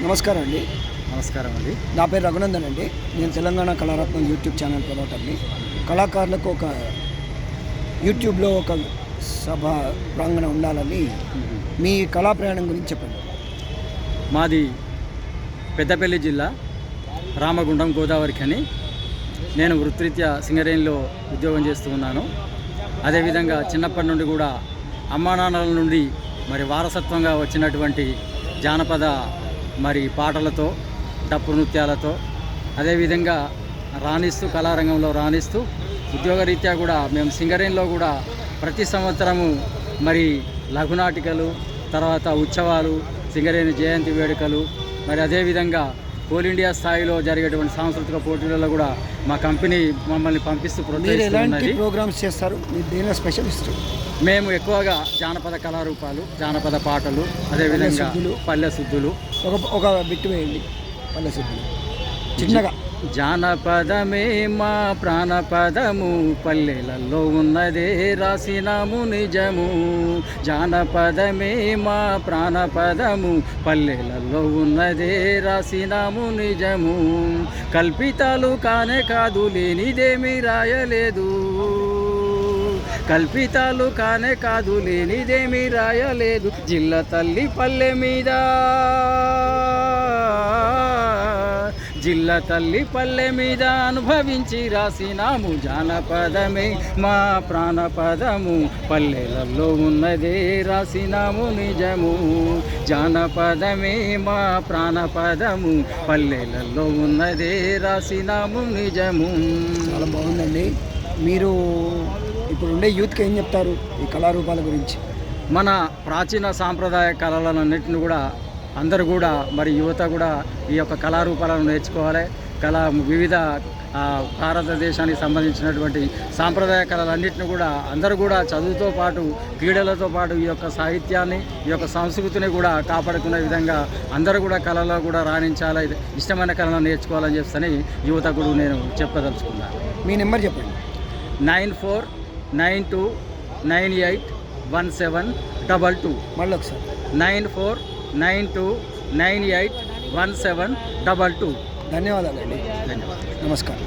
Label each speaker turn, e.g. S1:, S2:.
S1: నమస్కారం అండి.
S2: నమస్కారం అండి.
S1: నా పేరు రఘునందన్ అండి. నేను తెలంగాణ కళారత్నం యూట్యూబ్ ఛానల్ ప్రమోటర్ని. కళాకారులకు ఒక యూట్యూబ్లో ఒక సభ ప్రాంగణం ఉండాలని మీ కళా ప్రయాణం గురించి చెప్పండి.
S2: మాది పెద్దపల్లి జిల్లా రామగుండం గోదావరి ఖని. నేను వృత్తిరీత్యా సింగరేణిలో ఉద్యోగం చేస్తూ ఉన్నాను. అదేవిధంగా చిన్నప్పటి నుండి కూడా అమ్మా నాన్నల నుండి మరి వారసత్వంగా వచ్చినటువంటి జానపద పాటలతో డప్పు నృత్యాలతో అదేవిధంగా రాణిస్తూ కళారంగంలో రాణిస్తూ ఉద్యోగరీత్యా కూడా మేము సింగరేణిలో కూడా ప్రతి సంవత్సరము లఘునాటికలు, తర్వాత ఉత్సవాలు, సింగరేణి జయంతి వేడుకలు, అదేవిధంగా ఆల్ ఇండియా స్థాయిలో జరిగేటువంటి సాంస్కృతిక పోటీలలో కూడా మా కంపెనీ మమ్మల్ని పంపిస్తూ
S1: ప్రోత్సహిస్తున్నది. ప్రోగ్రామ్స్ చేస్తారు, దేనిలో స్పెషలిస్ట్?
S2: మేము ఎక్కువగా జానపద కళారూపాలు, జానపద పాటలు, అదేవిధంగా పల్లె సుద్దులు.
S1: ఒక బిట్టు వేయండి. పల్లె సుద్దులు చిన్నగా.
S2: జానపదమే మా ప్రాణపదము, పల్లెలలో ఉన్నదే రాసినాము నిజము. జానపదమే మా ప్రాణపదము, పల్లెలలో ఉన్నదే రాసినాము నిజము. కల్పితాలు కానే కాదు, లేనిదేమీ రాయలేదు. కల్పితాలు కానే కాదు, లేనిదేమీ రాయలేదు. జిల్లా తల్లి పల్లె మీద, జిల్లా తల్లి పల్లె మీద అనుభవించి రాసినాము. జానపదమే మా ప్రాణపదము, పల్లెలలో ఉన్నదే రాసినాము నిజము. జానపదమే మా ప్రాణపదము, పల్లెలలో ఉన్నదే రాసినాము నిజము.
S1: చాలా బాగుందండి. మీరు ఇప్పుడు ఉండే యూత్కి ఏం చెప్తారు ఈ కళారూపాల గురించి?
S2: మన ప్రాచీన సాంప్రదాయ కళలన్నింటిని కూడా అందరూ కూడా యువత కూడా ఈ యొక్క కళారూపాలను నేర్చుకోవాలి. వివిధ భారతదేశానికి సంబంధించినటువంటి సాంప్రదాయ కళలన్నింటినీ కూడా అందరూ కూడా చదువుతో పాటు క్రీడలతో పాటు ఈ యొక్క సాహిత్యాన్ని, ఈ యొక్క సంస్కృతిని కూడా కాపాడుకునే విధంగా అందరూ కూడా కళలో కూడా రాణించాలి, ఇష్టమైన కళలను నేర్చుకోవాలని చెప్పని యువతకు కూడా నేను చెప్పదలుచుకున్నాను.
S1: మీ నెంబర్ చెప్పండి.
S2: 9492981722.
S1: మళ్ళీ ఒకసారి
S2: 9492981722.
S1: ధన్యవాదాలండి.
S2: ధన్యవాదాలు.
S1: నమస్కారం.